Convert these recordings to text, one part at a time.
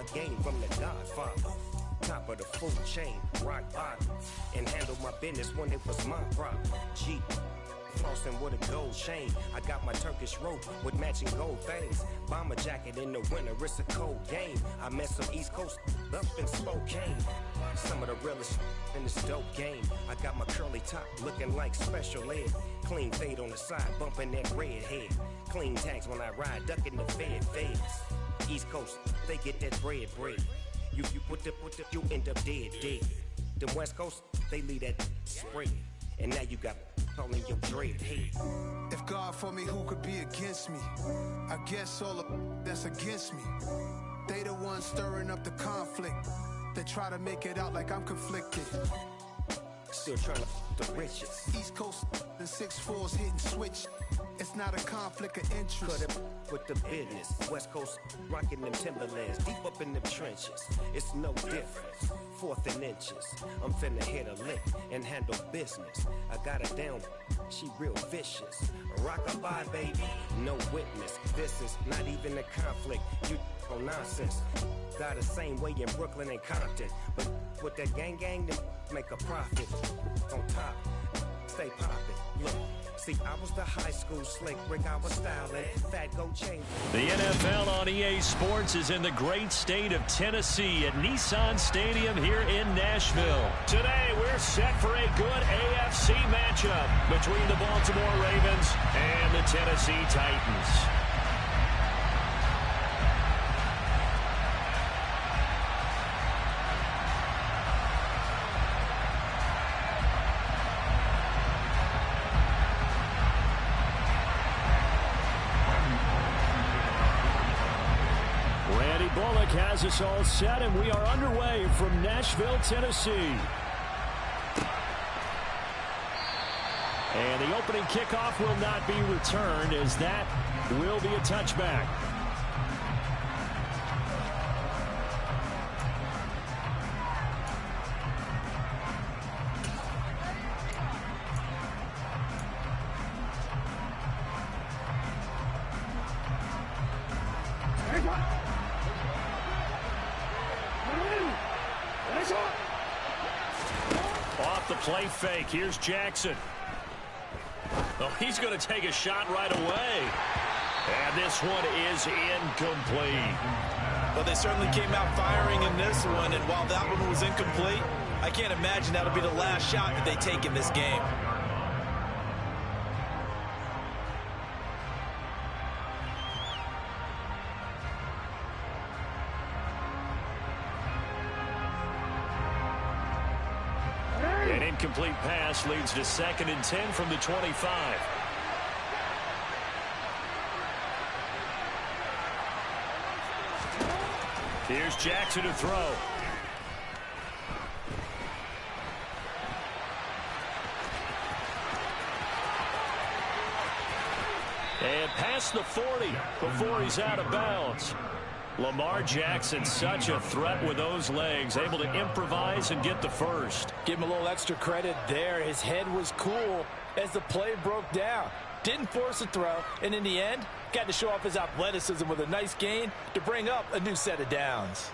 my game from the Godfather. Top of the food chain, rock bottom. And handle my business when it was my problem. G. Flossing with a gold chain. I got my Turkish rope with matching gold things. Bomber jacket in the winter, it's a cold game. I met some East Coast up in Spokane. Some of the realest in this dope game. I got my curly top looking like special ed. Clean fade on the side, bumping that red head. Clean tags when I ride, ducking the feds. East Coast, they get that bread. You put the, you end up dead. Them West Coast, they leave that spread. And now you got calling your dread head. If God for me, who could be against me? I guess all of that's against me. They the ones stirring up the conflict. They try to make it out like I'm conflicted. Still trying to the riches. East Coast and 6'4s hitting switch. It's not a conflict of interest. Cut it with the business. West Coast rocking them Timberlands deep up in them trenches. It's no difference. 4th and inches. I'm finna hit a lick and handle business. I got her down. She real vicious. Rock-a-bye, baby. No witness. This is not even a conflict. You on nonsense. Got the same way in Brooklyn and Compton. But with that gang, they make a profit. On top, stay poppin'. Look. See, I was the high school slick Rick, I was styling, fat gold chain. The NFL on EA Sports is in the great state of Tennessee at Nissan Stadium here in Nashville. Today, we're set for a good AFC matchup between the Baltimore Ravens and the Tennessee Titans. Has us all set, and we are underway from Nashville, Tennessee. And the opening kickoff will not be returned, as that will be a touchback. Play fake. Here's Jackson. Oh, he's going to take a shot right away. And this one is incomplete. Well, they certainly came out firing in this one, and while that one was incomplete, I can't imagine that'll be the last shot that they take in this game. Incomplete pass leads to 2nd and 10 from the 25. Here's Jackson to throw. And past the 40 before he's out of bounds. Lamar Jackson, such a threat with those legs, able to improvise and get the first. Give him a little extra credit there. His head was cool as the play broke down. Didn't force a throw, and in the end, got to show off his athleticism with a nice gain to bring up a new set of downs.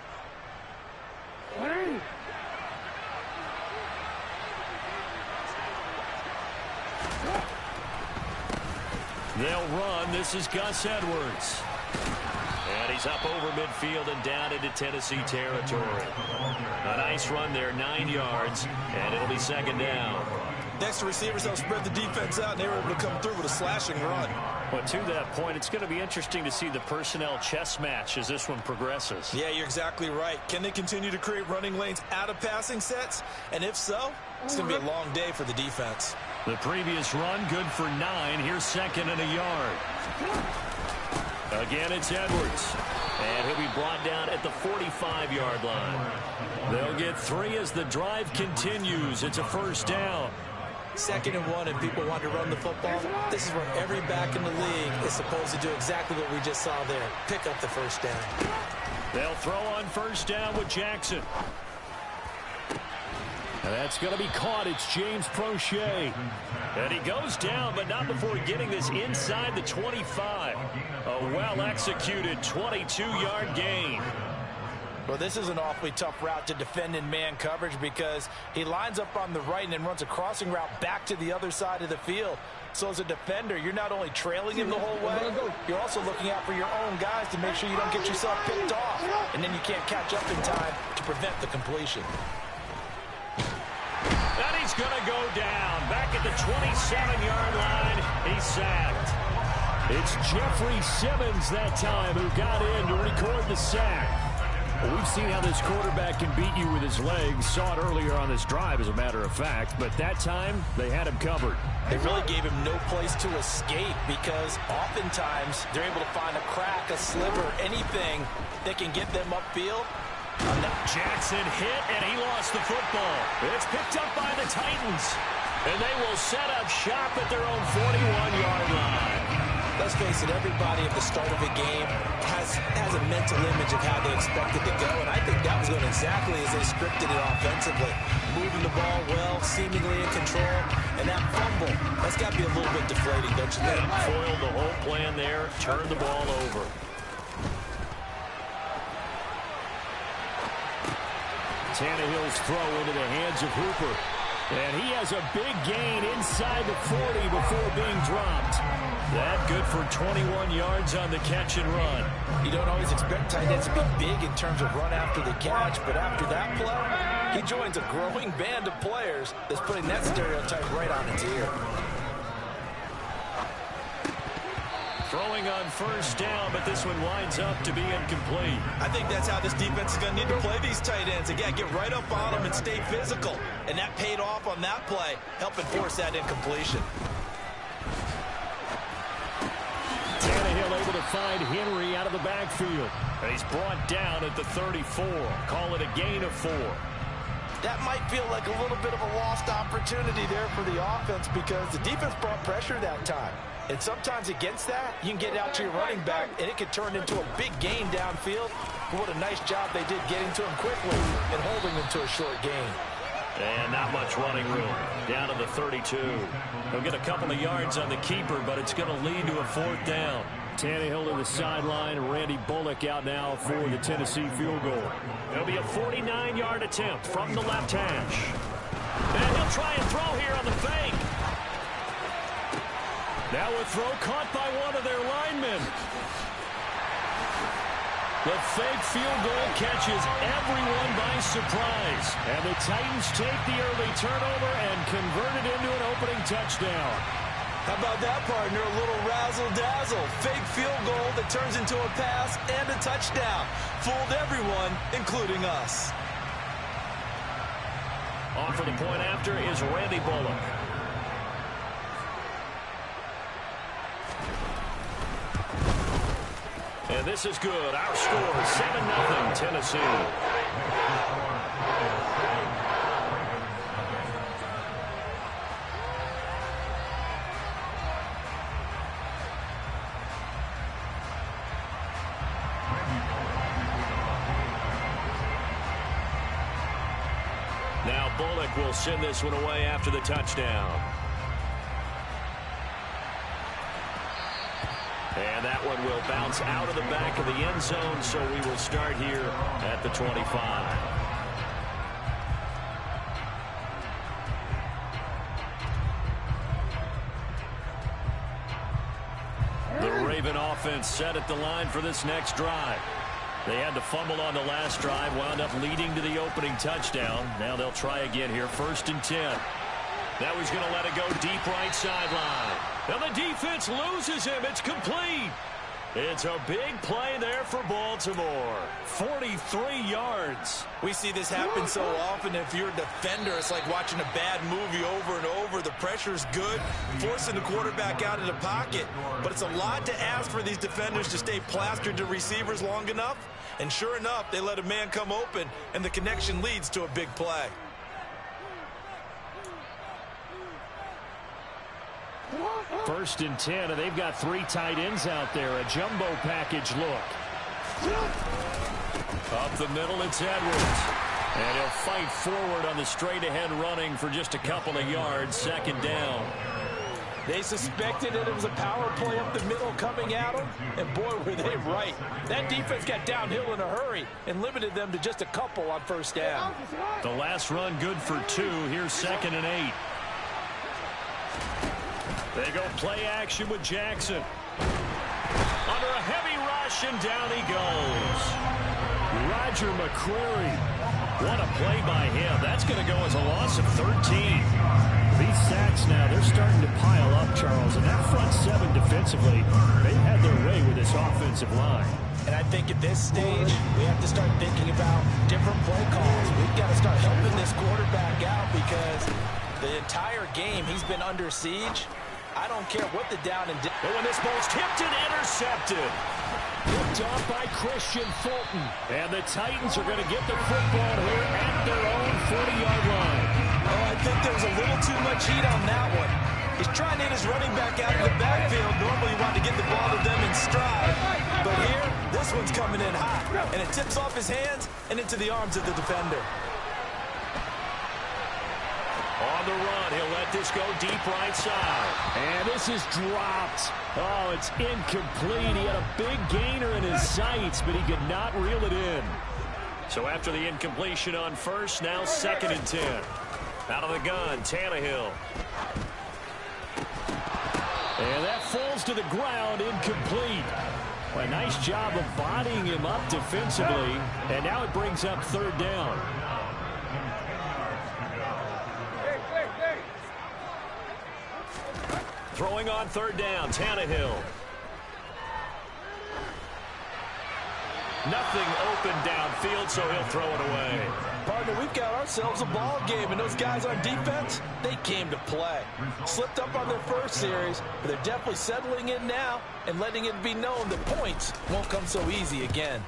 They'll run. This is Gus Edwards. And he's up over midfield and down into Tennessee territory. A nice run there, 9 yards, and it'll be 2nd down. Next, the receivers helped spread the defense out, and they were able to come through with a slashing run. Well, to that point, it's going to be interesting to see the personnel chess match as this one progresses. Yeah, you're exactly right. Can they continue to create running lanes out of passing sets? And if so, it's going to be a long day for the defense. The previous run, good for 9. Here's 2nd and a yard. Again, it's Edwards. And he'll be brought down at the 45-yard line. They'll get 3 as the drive continues. It's a 1st down. 2nd and 1, and people want to run the football. This is where every back in the league is supposed to do exactly what we just saw there. Pick up the 1st down. They'll throw on 1st down with Jackson. And that's going to be caught. It's James Prochet. And he goes down, but not before getting this inside the 25. A well-executed 22-yard gain. Well, this is an awfully tough route to defend in man coverage because he lines up on the right and then runs a crossing route back to the other side of the field. So as a defender, you're not only trailing him the whole way, you're also looking out for your own guys to make sure you don't get yourself picked off. And then you can't catch up in time to prevent the completion. And he's going to go down. Back at the 27-yard line, he's sacked. It's Jeffrey Simmons that time who got in to record the sack. Well, we've seen how this quarterback can beat you with his legs. Saw it earlier on this drive, as a matter of fact. But that time, they had him covered. They really gave him no place to escape because oftentimes they're able to find a crack, a sliver, anything that can get them upfield. Jackson hit, and he lost the football. It's picked up by the Titans. And they will set up shop at their own 41-yard line. Let's face it, everybody at the start of a game has a mental image of how they expect it to go, and I think that was going exactly as they scripted it offensively. Moving the ball well, seemingly in control, and that fumble, that's got to be a little bit deflating, don't you think? Foiled the whole plan there, turned the ball over. Tannehill's throw into the hands of Hooper. And he has a big gain inside the 40 before being dropped. That good for 21 yards on the catch and run. You don't always expect tight ends to be big in terms of run after the catch, but after that play, he joins a growing band of players that's putting that stereotype right on its ear. Throwing on first down, but this one winds up to be incomplete. I think that's how this defense is going to need to play these tight ends. Again, get right up on them and stay physical. And that paid off on that play, helping force that incompletion. Tannehill able to find Henry out of the backfield. And he's brought down at the 34. Call it a gain of 4. That might feel like a little bit of a lost opportunity there for the offense because the defense brought pressure that time. And sometimes against that, you can get out to your running back, and it can turn into a big gain downfield. But what a nice job they did getting to him quickly and holding him to a short gain. And not much running room. Down to the 32. He'll get a couple of yards on the keeper, but it's going to lead to a 4th down. Tannehill to the sideline. Randy Bullock out now for the Tennessee field goal. It'll be a 49-yard attempt from the left hash. And he'll try and throw here on the fake. Now a throw caught by one of their linemen. The fake field goal catches everyone by surprise. And the Titans take the early turnover and convert it into an opening touchdown. How about that, partner? A little razzle-dazzle. Fake field goal that turns into a pass and a touchdown. Fooled everyone, including us. On for the point after is Randy Bullock. And this is good. Our score, 7-0 Tennessee. Now Bullock will send this one away after the touchdown. And that one will bounce out of the back of the end zone, so we will start here at the 25. The Raven offense set at the line for this next drive. They had to fumble on the last drive, wound up leading to the opening touchdown. Now they'll try again here, 1st and 10. Now he's going to let it go deep right sideline. Now the defense loses him. It's complete. It's a big play there for Baltimore. 43 yards. We see this happen so often. If you're a defender, it's like watching a bad movie over and over. The pressure's good, forcing the quarterback out of the pocket. But it's a lot to ask for these defenders to stay plastered to receivers long enough. And sure enough, they let a man come open, and the connection leads to a big play. First and 10, and they've got 3 tight ends out there. A jumbo package look. Up the middle, it's Edwards. And he'll fight forward on the straight-ahead running for just a couple of yards. 2nd down. They suspected that it was a power play up the middle coming at them, and boy, were they right. That defense got downhill in a hurry and limited them to just a couple on first down. The last run good for 2. Here's 2nd and 8. They go play action with Jackson. Under a heavy rush, and down he goes. Roger McCreary. What a play by him. That's going to go as a loss of 13. These sacks now, they're starting to pile up, Charles. And that front 7 defensively, they've had their way with this offensive line. And I think at this stage, we have to start thinking about different play calls. We've got to start helping this quarterback out because the entire game he's been under siege. I don't care what the down and... But when this ball's tipped and intercepted. Picked off by Christian Fulton. And the Titans are going to get the football here at their own 40-yard line. Oh, I think there was a little too much heat on that one. He's trying to hit his running back out of the backfield. Normally you want to get the ball to them in stride. But here, this one's coming in hot. And it tips off his hands and into the arms of the defender. On the run, he'll let this go deep right side. And this is dropped. Oh, it's incomplete. He had a big gainer in his sights, but he could not reel it in. So after the incompletion on first, now 2nd and 10. Out of the gun, Tannehill. And that falls to the ground, incomplete. Well, a nice job of bodying him up defensively. And now it brings up 3rd down. Throwing on 3rd down, Tannehill. Nothing open downfield, so he'll throw it away. Partner, we've got ourselves a ball game, and those guys on defense, they came to play. Slipped up on their first series, but they're definitely settling in now and letting it be known that points won't come so easy again.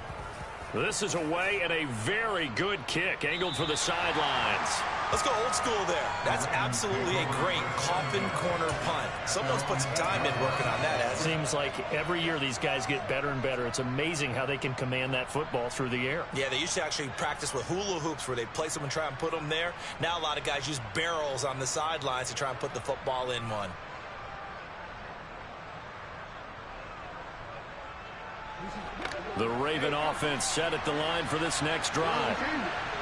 This is away and a very good kick, angled for the sidelines. Let's go old school there. That's absolutely a great coffin corner punt. Someone's put some time in working on that, hasn't it? Seems like every year these guys get better and better. It's amazing how they can command that football through the air. Yeah, they used to actually practice with hula hoops where they place them and try and put them there. Now a lot of guys use barrels on the sidelines to try and put the football in one. The Raven offense set at the line for this next drive.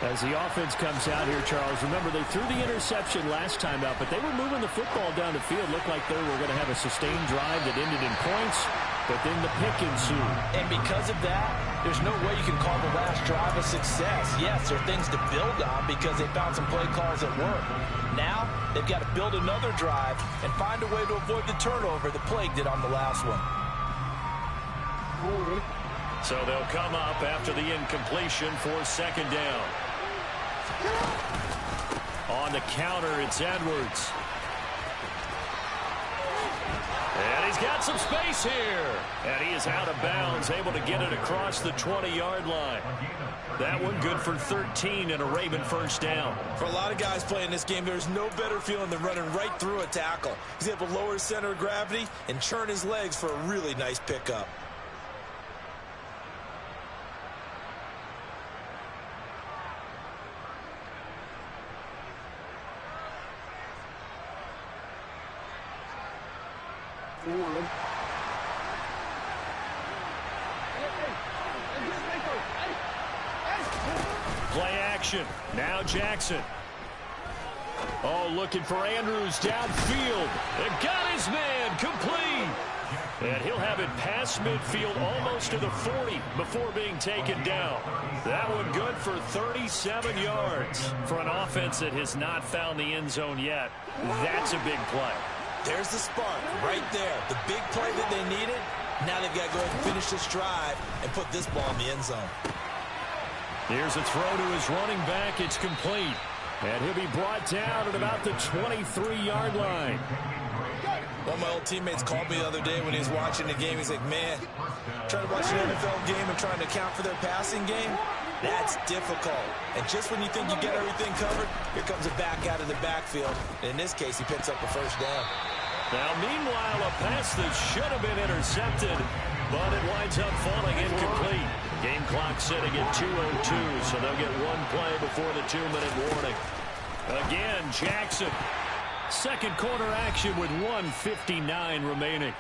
As the offense comes out here, Charles, remember they threw the interception last time out, but they were moving the football down the field. Looked like they were going to have a sustained drive that ended in points, but then the pick ensued. And because of that, there's no way you can call the last drive a success. Yes, there are things to build on because they found some play calls that work. Now, they've got to build another drive and find a way to avoid the turnover the plague did on the last one. So they'll come up after the incompletion for 2nd down. On the counter, it's Edwards. And he's got some space here. And he is out of bounds, able to get it across the 20-yard line. That one good for 13 and a Raven 1st down. For a lot of guys playing this game, there's no better feeling than running right through a tackle. He's able to lower his center of gravity and churn his legs for a really nice pickup. Play action. Now Jackson. Oh, looking for Andrews downfield. And got his man complete. And he'll have it past midfield almost to the 40 before being taken down. That one good for 37 yards. For an offense that has not found the end zone yet, that's a big play. There's the spark right there. The big play that they needed. Now they've got to go ahead and finish this drive and put this ball in the end zone. Here's a throw to his running back. It's complete. And he'll be brought down at about the 23-yard line. One of my old teammates called me the other day when he was watching the game. He's like, man, trying to watch an NFL game and trying to account for their passing game, that's difficult. And just when you think you get everything covered, here comes a back out of the backfield. And in this case, he picks up the 1st down. Now, meanwhile, a pass that should have been intercepted, but it winds up falling incomplete. Game clock sitting at 2:02, so they'll get one play before the 2-minute warning. Again, Jackson. Second quarter action with 1:59 remaining.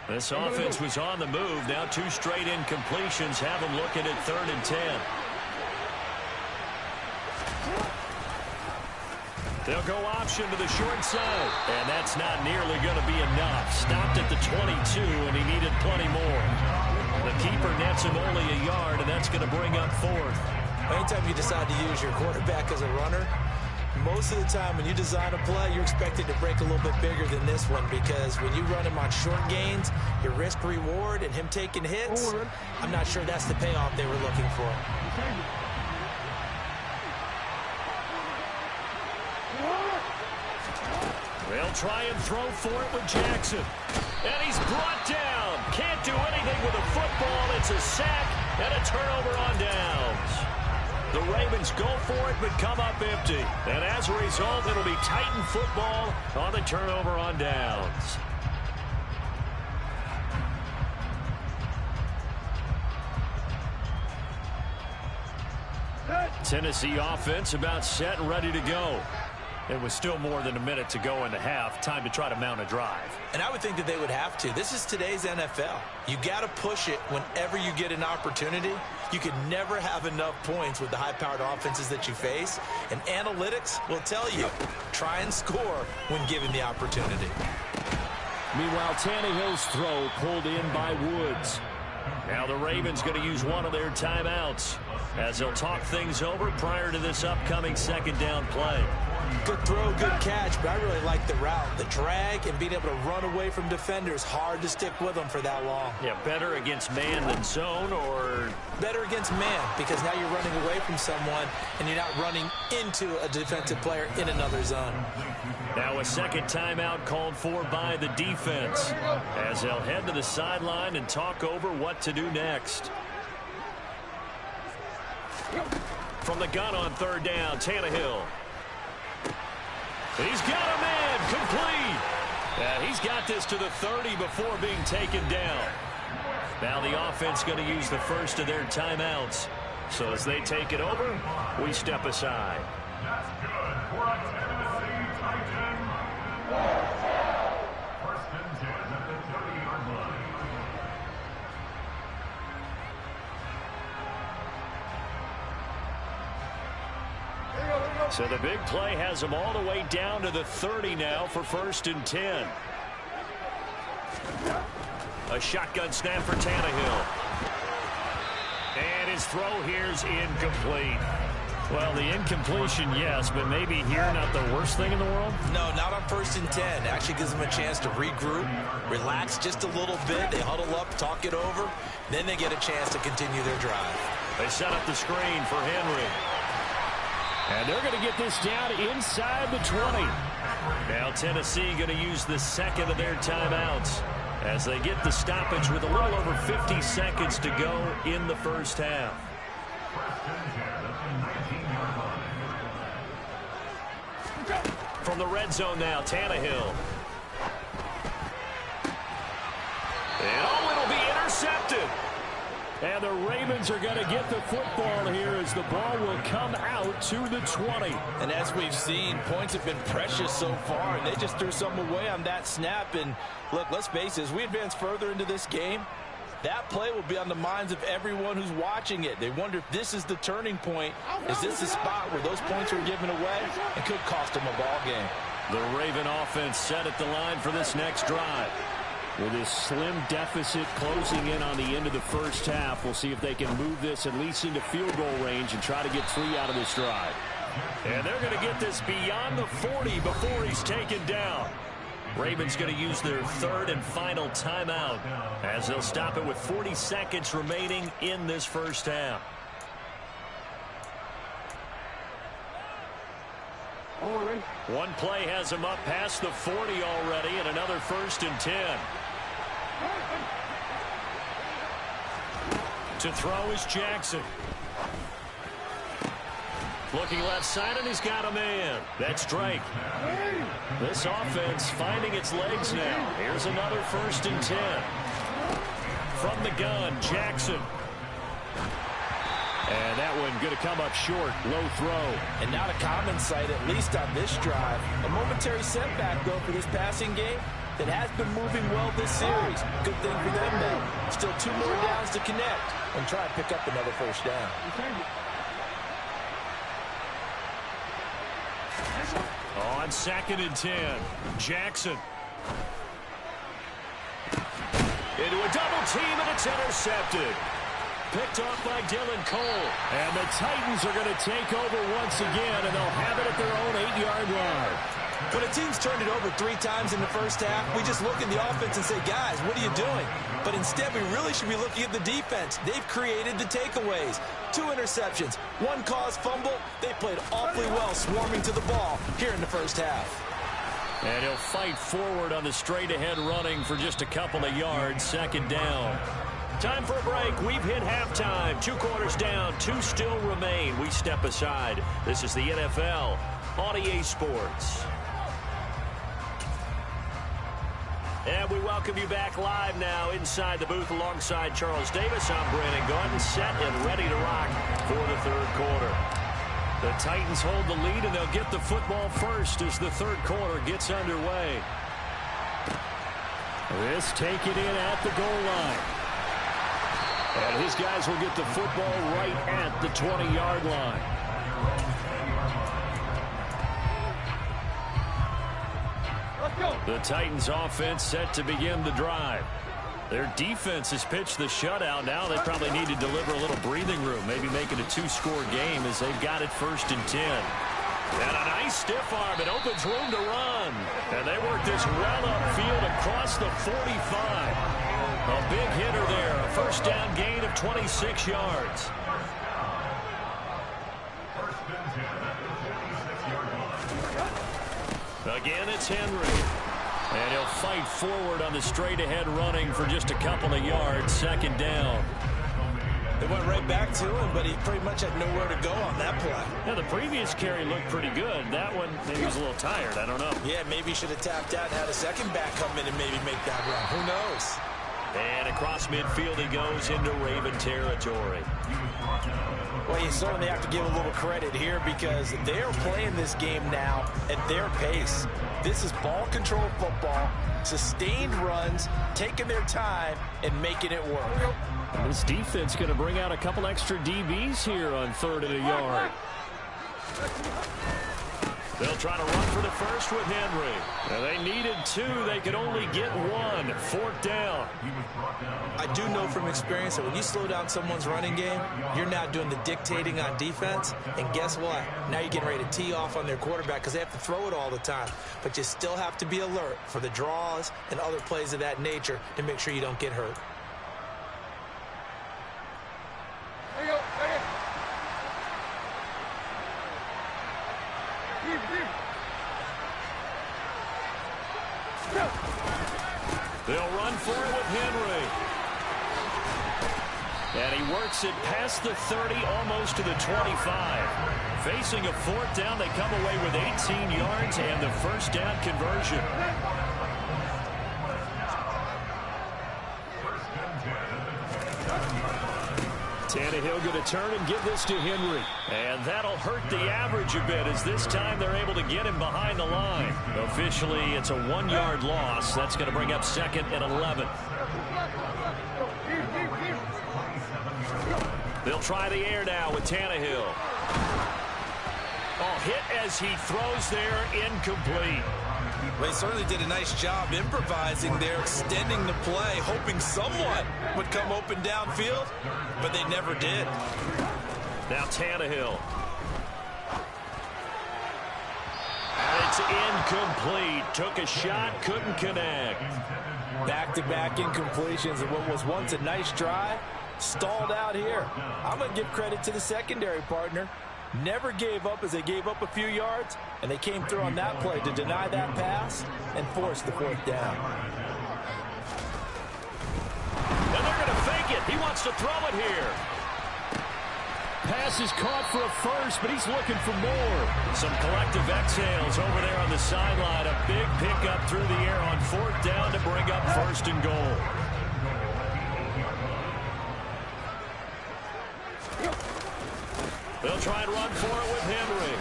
This offense was on the move. Now 2 straight incompletions have them looking at 3rd and 10. They'll go option to the short side. And that's not nearly going to be enough. Stopped at the 22, and he needed plenty more. The keeper nets him only a yard, and that's going to bring up 4th. Anytime you decide to use your quarterback as a runner, most of the time when you design a play, you're expected to break a little bit bigger than this one, because when you run him on short gains, your risk-reward and him taking hits, I'm not sure that's the payoff they were looking for. They'll try and throw for it with Jackson. And he's brought down. Can't do anything with a football. It's a sack and a turnover on downs. The Ravens go for it but come up empty. And as a result, it'll be Titan football on the turnover on downs. Tennessee offense about set and ready to go. It was still more than a minute to go in the half. Time to try to mount a drive. And I would think that they would have to. This is today's NFL. You got to push it whenever you get an opportunity. You can never have enough points with the high-powered offenses that you face. And analytics will tell you, try and score when given the opportunity. Meanwhile, Tannehill's throw pulled in by Woods. Now the Ravens going to use one of their timeouts as they'll talk things over prior to this upcoming 2nd down play. Good throw, good catch, but I really like the route. The drag and being able to run away from defenders, hard to stick with them for that long. Yeah, better against man than zone, or? Better against man, because now you're running away from someone and you're not running into a defensive player in another zone. Now a 2nd timeout called for by the defense as they'll head to the sideline and talk over what to do next. From the gun on 3rd down, Tannehill. He's got a man complete. He's got this to the 30 before being taken down. Now the offense going to use the first of their timeouts. So as they take it over, we step aside. That's good for a Tennessee Titan. 1st and 10 at the 30-yard line. So the big play has them all the way down to the 30 now for 1st and 10. A shotgun snap for Tannehill. And his throw here's incomplete. Well, the incompletion, yes, but maybe here not the worst thing in the world? No, not on 1st and 10. It actually gives them a chance to regroup, relax just a little bit. They huddle up, talk it over. Then they get a chance to continue their drive. They set up the screen for Henry. And they're going to get this down inside the 20. Now Tennessee going to use the 2nd of their timeouts as they get the stoppage with a little over 50 seconds to go in the 1st half. From the red zone now, Tannehill. And it'll be intercepted. And the Ravens are going to get the football here as the ball will come out to the 20. And as we've seen, points have been precious so far, and they just threw some away on that snap. And look, let's face it, as we advance further into this game, that play will be on the minds of everyone who's watching it. They wonder if this is the turning point. Is this the spot where those points were given away and could cost them a ball game? The Raven offense set at the line for this next drive. With this slim deficit closing in on the end of the 1st half, we'll see if they can move this at least into field goal range and try to get 3 out of this drive. And they're going to get this beyond the 40 before he's taken down. Ravens going to use their 3rd and final timeout as they'll stop it with 40 seconds remaining in this 1st half. One play has him up past the 40 already, and another 1st and 10. To throw is Jackson. Looking left side, and he's got a man. That's Drake. This offense finding its legs now. Here's another 1st and 10. From the gun, Jackson. And that one going to come up short. Low throw. And not a common sight, at least on this drive. A momentary setback, though, for this passing game that has been moving well this series. Good thing for them, though. Still 2 more downs to connect and try to pick up another 1st down. On 2nd and 10, Jackson. Into a double team, and it's intercepted. Picked off by Dylan Cole. And the Titans are going to take over once again, and they'll have it at their own 8-yard line. When a team's turned it over 3 times in the first half, we just look at the offense and say, guys, what are you doing? But instead, we really should be looking at the defense. They've created the takeaways. 2 interceptions, 1 caused fumble. They played awfully well swarming to the ball here in the first half. And he'll fight forward on the straight-ahead running for just a couple of yards. 2nd down. Time for a break. We've hit halftime. 2 quarters down. 2 still remain. We step aside. This is the NFL on EA Sports. And we welcome you back live now inside the booth alongside Charles Davis. I'm Brandon Gordon, set and ready to rock for the 3rd quarter. The Titans hold the lead, and they'll get the football first as the 3rd quarter gets underway. This taken in at the goal line. And his guys will get the football right at the 20-yard line. The Titans offense set to begin the drive. Their defense has pitched the shutout. Now they probably need to deliver a little breathing room, maybe make it a 2-score game as they've got it 1st and 10. And a nice stiff arm. It opens room to run. And they work this well upfield across the 45. A big hitter there. A 1st down gain of 26 yards. Again, it's Henry. And he'll fight forward on the straight-ahead running for just a couple of yards. 2nd down. They went right back to him, but he pretty much had nowhere to go on that play. Now, the previous carry looked pretty good. That one, maybe he was a little tired. I don't know. Yeah, maybe he should have tapped out and had a 2nd back come in and maybe make that run. Who knows? And across midfield he goes into Raven territory. Well, you certainly have to give a little credit here because they are playing this game now at their pace. This is ball control football, sustained runs, taking their time, and making it work. And this defense going to bring out a couple extra DBs here on 3rd and a yard. They'll try to run for the first with Henry. Now they needed 2. They could only get 1. 4th down. I do know from experience that when you slow down someone's running game, you're now doing the dictating on defense. And guess what? Now you're getting ready to tee off on their quarterback because they have to throw it all the time. But you still have to be alert for the draws and other plays of that nature to make sure you don't get hurt. There you go. They'll run for it with Henry. And he works it past the 30, almost to the 25. Facing a 4th down, they come away with 18 yards and the 1st down conversion. Tannehill going to turn and give this to Henry. And that'll hurt the average a bit as this time they're able to get him behind the line. Officially, it's a 1-yard loss. That's going to bring up 2nd and 11. They'll try the air now with Tannehill. Oh, hit as he throws there, incomplete. Well, he certainly did a nice job improvising there, extending the play, hoping someone would come open downfield, but they never did. Now Tannehill. And it's incomplete. Took a shot, couldn't connect. Back-to-back incompletions of what was once a nice drive, stalled out here. I'm going to give credit to the secondary partner. Never gave up as they gave up a few yards, and they came through on that play to deny that pass and force the 4th down. And they're going to fake it. He wants to throw it here. Pass is caught for a first, but he's looking for more. Some collective exhales over there on the sideline. A big pickup through the air on 4th down to bring up 1st and goal. They'll try and run for it with Henry.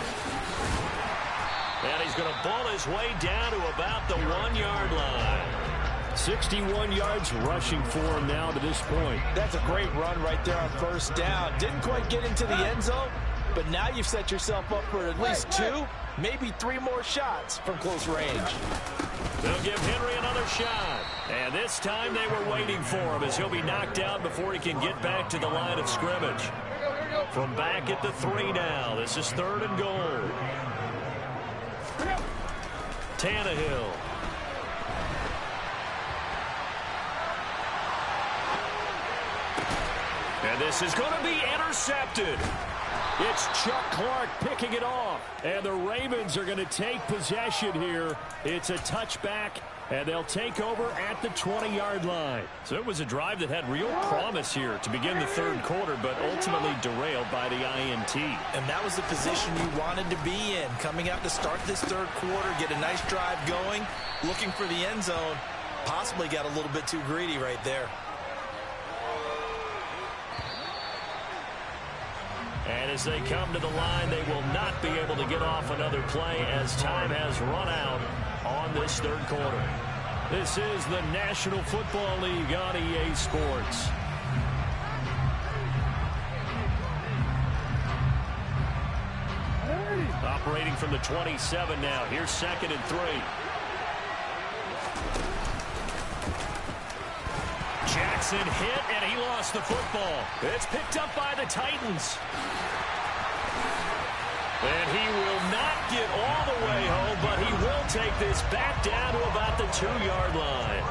And he's going to ball his way down to about the 1-yard line. 61 yards rushing for him now to this point. That's a great run right there on 1st down. Didn't quite get into the end zone, but now you've set yourself up for at least 2, maybe 3 more shots from close range. They'll give Henry another shot. And this time they were waiting for him as he'll be knocked down before he can get back to the line of scrimmage. From back at the 3 now. This is 3rd and goal. Tannehill. And this is going to be intercepted. It's Chuck Clark picking it off. And the Ravens are going to take possession here. It's a touchback, and they'll take over at the 20-yard line. So it was a drive that had real promise here to begin the 3rd quarter, but ultimately derailed by the INT. And that was the position you wanted to be in. Coming out to start this 3rd quarter, get a nice drive going, looking for the end zone. Possibly got a little bit too greedy right there. And as they come to the line, they will not be able to get off another play as time has run out on this 3rd quarter. This is the National Football League on EA Sports. Operating from the 27 now. Here's 2nd and 3. Jackson hit, and he lost the football. It's picked up by the Titans. And he will not get all the way home, but he will take this back down to about the 2-yard line.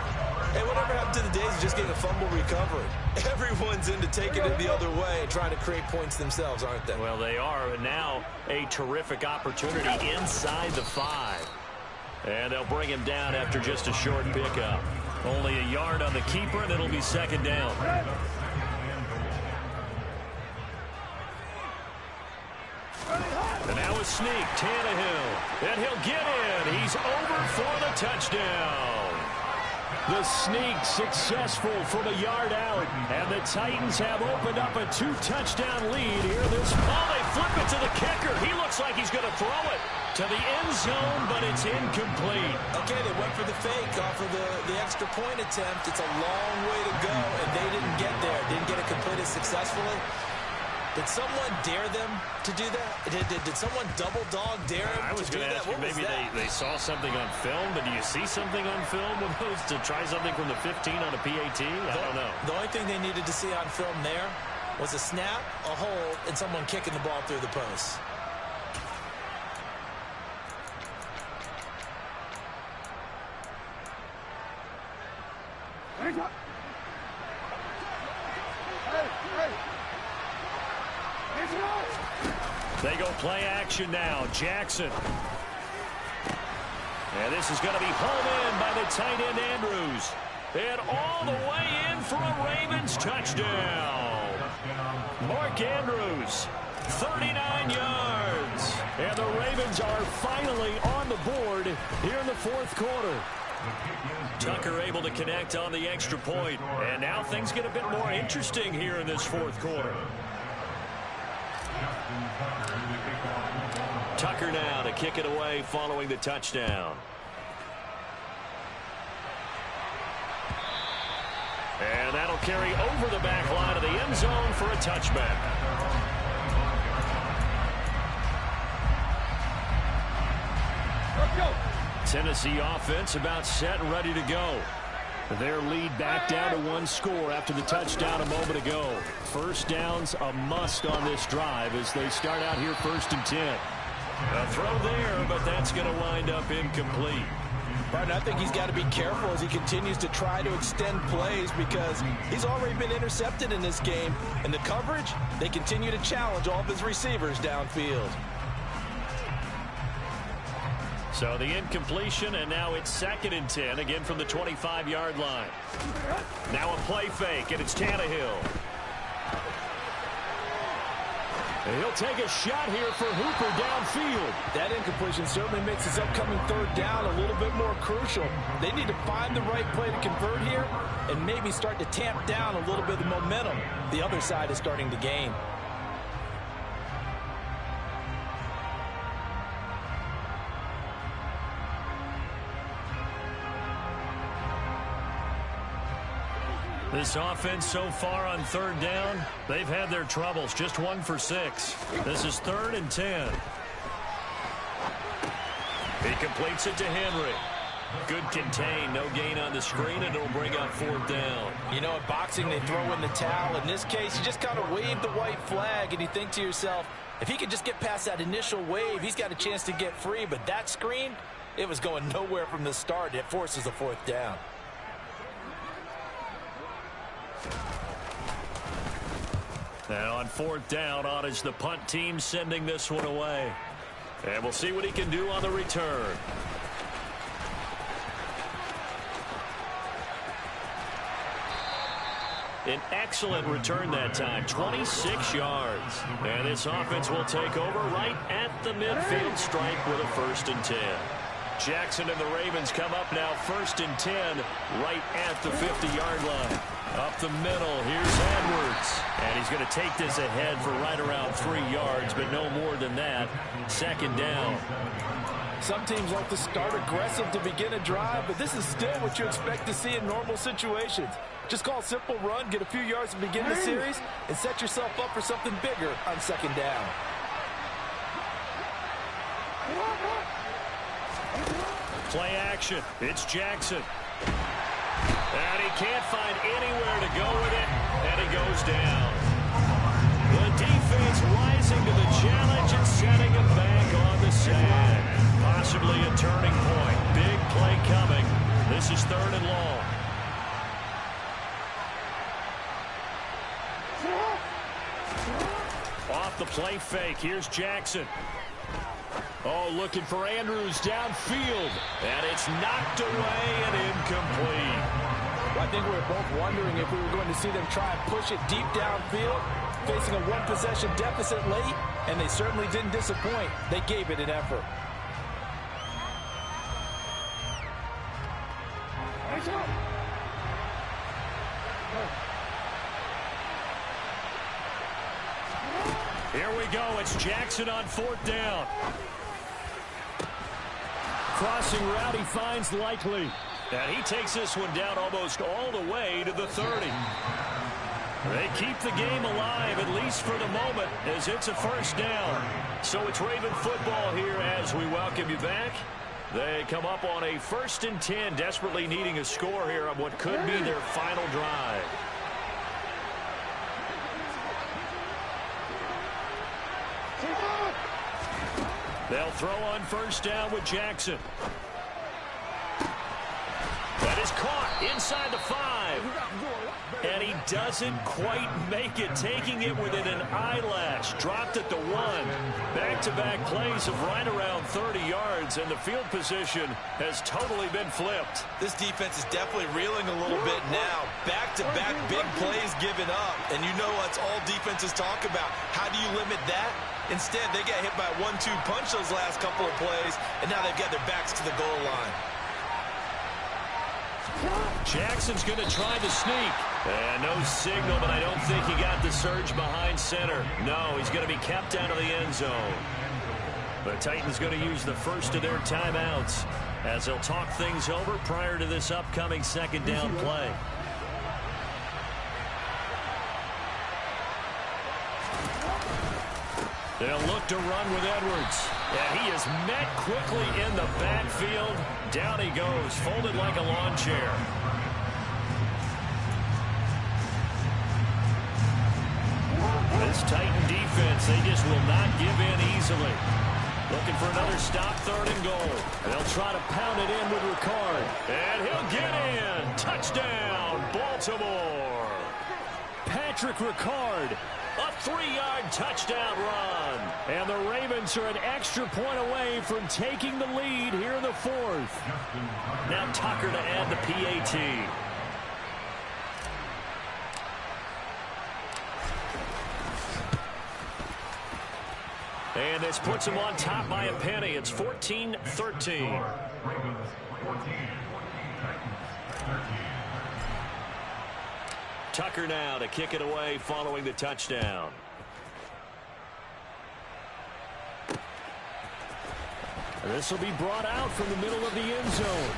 Hey, whatever happened to the days of just getting a fumble recovery? Everyone's into taking it the other way and trying to create points themselves, aren't they? Well, they are. And now a terrific opportunity inside the 5. And they'll bring him down after just a short pickup. Only a yard on the keeper, and it'll be 2nd down. And now a sneak, Tannehill. And he'll get in. He's over for the touchdown. The sneak successful from a yard out. And the Titans have opened up a 2-touchdown lead here. They flip it to the kicker. He looks like he's going to throw it to the end zone, but it's incomplete. Okay, they went for the fake off of the extra point attempt. It's a long way to go, and they didn't get there. Didn't get it completed successfully. Did someone dare them to do that? Did someone double dog dare them I was going to ask you, maybe they saw something on film, but do you see something on film with those to try something from the 15 on a PAT? I don't know. The only thing they needed to see on film there was a snap, a hold, and someone kicking the ball through the post. They go play action now. Jackson. And this is going to be home in by the tight end Andrews. And all the way in for a Ravens touchdown. Mark Andrews, 39 yards. And the Ravens are finally on the board here in the 4th quarter. Tucker able to connect on the extra point. And now things get a bit more interesting here in this 4th quarter. Tucker now to kick it away following the touchdown. And that'll carry over the back line of the end zone for a touchback. Let's go. Tennessee offense about set and ready to go. Their lead back down to 1 score after the touchdown a moment ago. 1st down's a must on this drive as they start out here 1st and 10. A throw there, but that's going to wind up incomplete. Martin, I think he's got to be careful as he continues to try to extend plays because he's already been intercepted in this game. And the coverage, they continue to challenge all of his receivers downfield. So the incompletion, and now it's 2nd and 10, again from the 25-yard line. Now a play fake, and it's Tannehill. And he'll take a shot here for Hooper downfield. That incompletion certainly makes his upcoming third down a little bit more crucial. They need to find the right play to convert here and maybe start to tamp down a little bit of the momentum the other side is starting to gain. This offense so far on third down, they've had their troubles. Just 1 for 6. This is 3rd and 10. He completes it to Henry. Good contain, no gain on the screen, and it'll bring up 4th down. You know, in boxing, they throw in the towel. In this case, you just kind of wave the white flag, and you think to yourself, if he could just get past that initial wave, he's got a chance to get free. But that screen, it was going nowhere from the start. It forces a 4th down. And on 4th down, on is the punt team sending this one away. And we'll see what he can do on the return. An excellent return that time, 26 yards. And this offense will take over right at the midfield stripe with a 1st and 10. Jackson and the Ravens come up now 1st and 10 right at the 50-yard line. Up the middle, here's Edwards. And he's going to take this ahead for right around 3 yards, but no more than that. 2nd down. Some teams like to start aggressive to begin a drive, but this is still what you expect to see in normal situations. Just call a simple run, get a few yards to begin the series, and set yourself up for something bigger on 2nd down. Play action. It's Jackson. And he can't find anywhere to go with it, and he goes down. The defense rising to the challenge and setting him back on the sand. Possibly a turning point. Big play coming. This is 3rd and long. Off the play fake. Here's Jackson. Oh, looking for Andrews downfield. And it's knocked away and incomplete. Well, I think we were both wondering if we were going to see them try and push it deep downfield, facing a 1-possession deficit late, and they certainly didn't disappoint. They gave it an effort. Here we go. It's Jackson on 4th down. Crossing route, he finds Likely. And he takes this one down almost all the way to the 30. They keep the game alive, at least for the moment, as it's a 1st down. So it's Raven football here as we welcome you back. They come up on a 1st and 10, desperately needing a score here on what could be their final drive. They'll throw on 1st down with Jackson. That is caught inside the 5. And he doesn't quite make it, taking it within an eyelash. Dropped at the 1. Back-to-back plays of right around 30 yards, and the field position has totally been flipped. This defense is definitely reeling a little bit now. Back-to-back big plays given up. And you know that's all defenses talk about. How do you limit that? Instead, they got hit by a 1-2 punch those last couple of plays, and now they've got their backs to the goal line. Jackson's going to try the sneak. And no signal, but I don't think he got the surge behind center. No, he's going to be kept out of the end zone. The Titans going to use the first of their timeouts as they'll talk things over prior to this upcoming 2nd down play. They'll look to run with Edwards. And he is met quickly in the backfield. Down he goes, folded like a lawn chair. This Titan defense, they just will not give in easily. Looking for another stop, 3rd and goal. They'll try to pound it in with Ricard. And he'll get in. Touchdown, Baltimore. Patrick Ricard. A 3-yard touchdown run. And the Ravens are an extra point away from taking the lead here in the 4th. Now Tucker to add the PAT. And this puts them on top by a penny. It's 14-13. Tucker now to kick it away following the touchdown. This will be brought out from the middle of the end zone.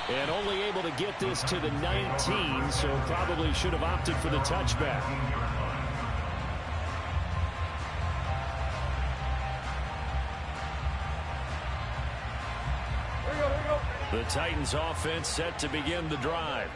And only able to get this to the 19, so probably should have opted for the touchback. The Titans offense set to begin the drive.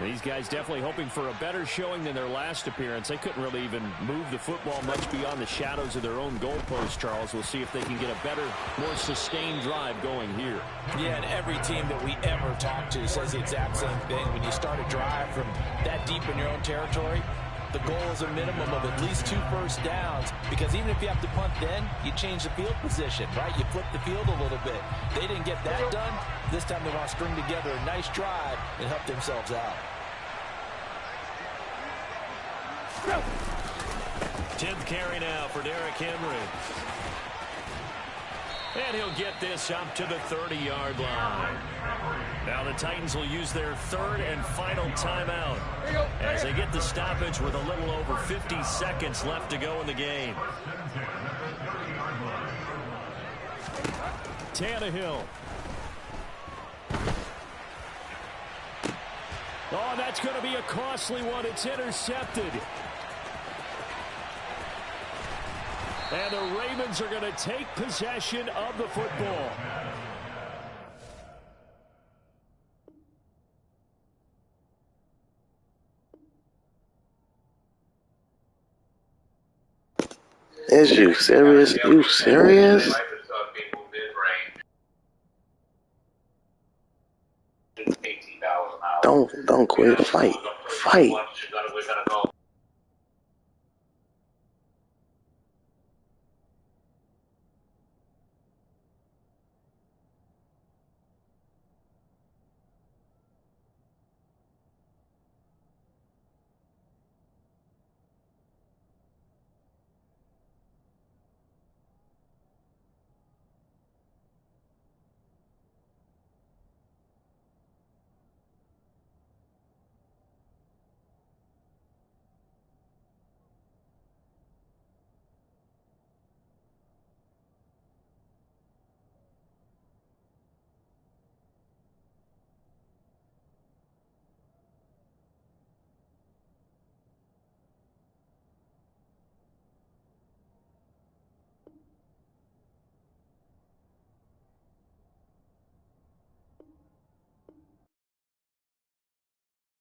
These guys definitely hoping for a better showing than their last appearance. They couldn't really even move the football much beyond the shadows of their own goalpost, Charles. We'll see if they can get a better, more sustained drive going here. Yeah, and every team that we ever talk to says the exact same thing. When you start a drive from that deep in your own territory, the goal is a minimum of at least 2 first downs, because even if you have to punt then, you change the field position, right? You flip the field a little bit. They didn't get that done. This time they want to string together a nice drive and help themselves out. 10th carry now for Derrick Henry. And he'll get this up to the 30-yard line. Now the Titans will use their third and final timeout as they get the stoppage with a little over 50 seconds left to go in the game. Tannehill. Oh, that's going to be a costly one. It's intercepted. And the Ravens are going to take possession of the football. Is you serious? You serious? Don't quit. Fight. Fight.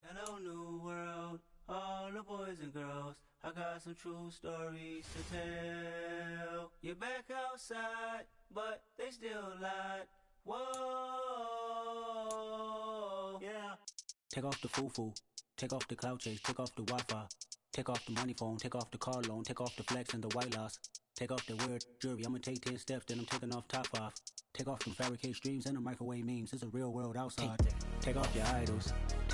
Hello, new world, all the boys and girls. I got some true stories to tell. You're back outside, but they still lied. Whoa, yeah. Take off the foo-foo, take off the cloud chase, take off the Wi-Fi, take off the money phone, take off the car loan, take off the flex and the white loss. Take off the weird jewelry, I'ma take 10 steps, then I'm taking off top off. Take off the fabricated streams and the microwave memes, it's a real world outside. Take off your idols.